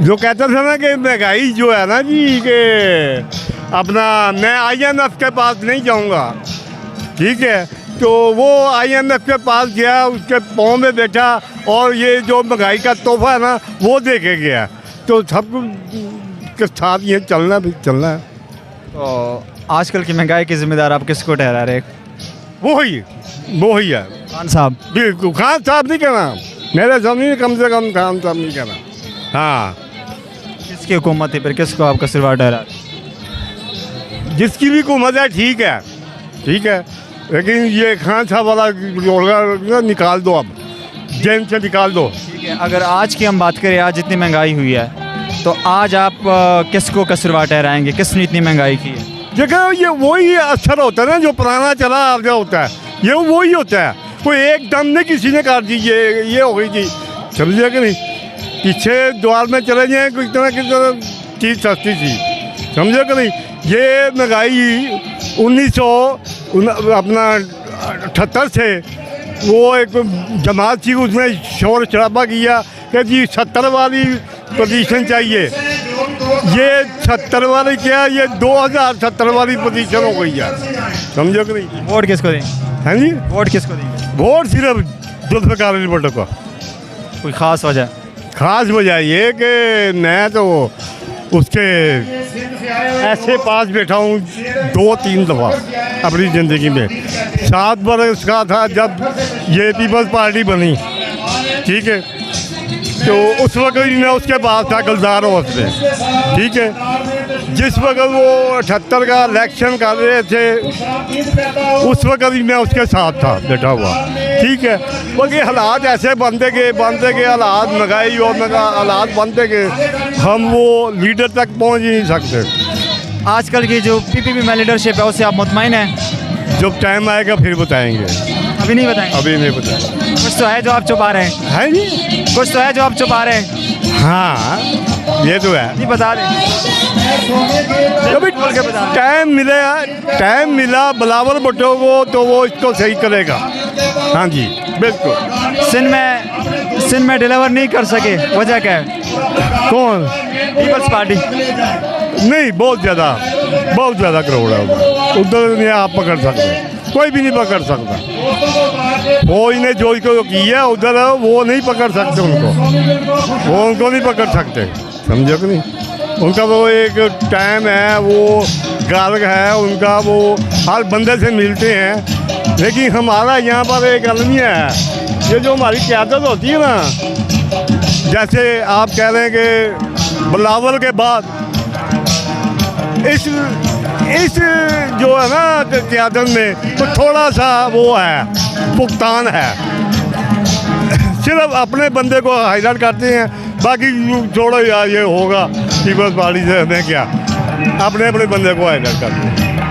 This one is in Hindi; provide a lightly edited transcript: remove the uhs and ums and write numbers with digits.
जो कहते थे ना कि महंगाई जो है ना जी कि अपना मैं IMF के पास नहीं जाऊंगा, ठीक है, तो वो IMF के पास गया, उसके पाँव में बैठा और ये जो महंगाई का तोहफा है ना वो दे के गया। तो सब के साथ ये चलना भी चलना है। तो आजकल की महंगाई की जिम्मेदार आप किसको ठहरा रहे? वो ही है खान साहब। बिल्कुल, खान साहब नहीं कहना, मेरे सामने कम से कम खान साहब नहीं कहना। हाँ, किसकी हुकूमत है फिर, किसको आपका सिरवार ठहरा? जिसकी भी हुकूमत है ठीक है, ठीक है, लेकिन ये खान साहब वाला जोड़गा निकाल दो, अब जेल से निकाल दो। ठीक है, अगर आज की हम बात करें, आज इतनी महंगाई हुई है, तो आज आप किसको कसरवा ठहराएंगे? किसने इतनी महंगाई की है? देखो ये वही असर होता है ना जो पुराना चला आ गया होता है, ये वही होता है। कोई एकदम नहीं किसी ने काट दी ये हो गई थी, समझे कि नहीं? पीछे द्वार में चले जाए कितना कितना चीज़ सस्ती थी, समझे कि नहीं? ये महंगाई 1978 से वो एक जमात थी, उसने शोर शराबा किया कि जी 70 वाली पोजीशन चाहिए। ये 70 वाली क्या, ये 2070 वाली पोजीशन हो गई है, समझो कि नहीं? वोट किसको दें? हैं जी, वोट किसको देंगे? वोट सिर्फ जुल्फ़िकार अली भुट्टो को। कोई ख़ास वजह? ख़ास वजह ये कि मैं तो उसके ऐसे पास बैठा हूँ 2-3 दफ़ा अपनी ज़िंदगी में। 7 बरस का था जब ये पीपल्स पार्टी बनी, ठीक है, तो उस वक्त ही मैं उसके पास था गुलजार हाउस में, ठीक है। जिस वक्त वो 78 का इलेक्शन कर रहे थे उस वक्त ही मैं उसके साथ था बैठा हुआ, ठीक है। बाकी हालात ऐसे बनते गए हालात महंगाई और हालात बनते गए, हम वो लीडर तक पहुंच ही नहीं सकते। आजकल की जो पीपीपी में लीडरशिप है उससे आप मुतमईन हैं? जब टाइम आएगा फिर बताएंगे, अभी नहीं बताएंगे? अभी नहीं बताएंगे। कुछ तो है जो आप छुपा रहे हैं? है जी, कुछ तो है जो आप छुपा रहे हैं? हाँ ये तो है। नहीं बता दें। कभी टाइम मिला बिलावल भुट्टो को तो वो इसको सही करेगा। हाँ जी बिल्कुल। सिंध में डिलीवर नहीं कर सके, वजह क्या है? कौन? पीपल्स पार्टी। नहीं, बहुत ज़्यादा करोड़ है उधर, नहीं आप पकड़ सकते, कोई भी नहीं पकड़ सकता। वो इन्हें जो किया उधर वो नहीं पकड़ सकते उनको नहीं पकड़ सकते, समझो कि नहीं? उनका वो एक टाइम है, वो गार्ग है उनका, वो हर बंदे से मिलते हैं। लेकिन हमारा यहाँ पर एक अलमिया है, ये जो हमारी क़यादत होती है ना, जैसे आप कह रहे हैं कि बिलावल के बाद इस जो है ना क़यादत में तो थोड़ा सा वो है, भुगतान है। सिर्फ अपने बंदे को हाईलाइट करते हैं, बाकी छोड़ो यार ये होगा पीपल्स पार्टी से, हमें क्या, अपने बंदे को हाईलाइट करते हैं।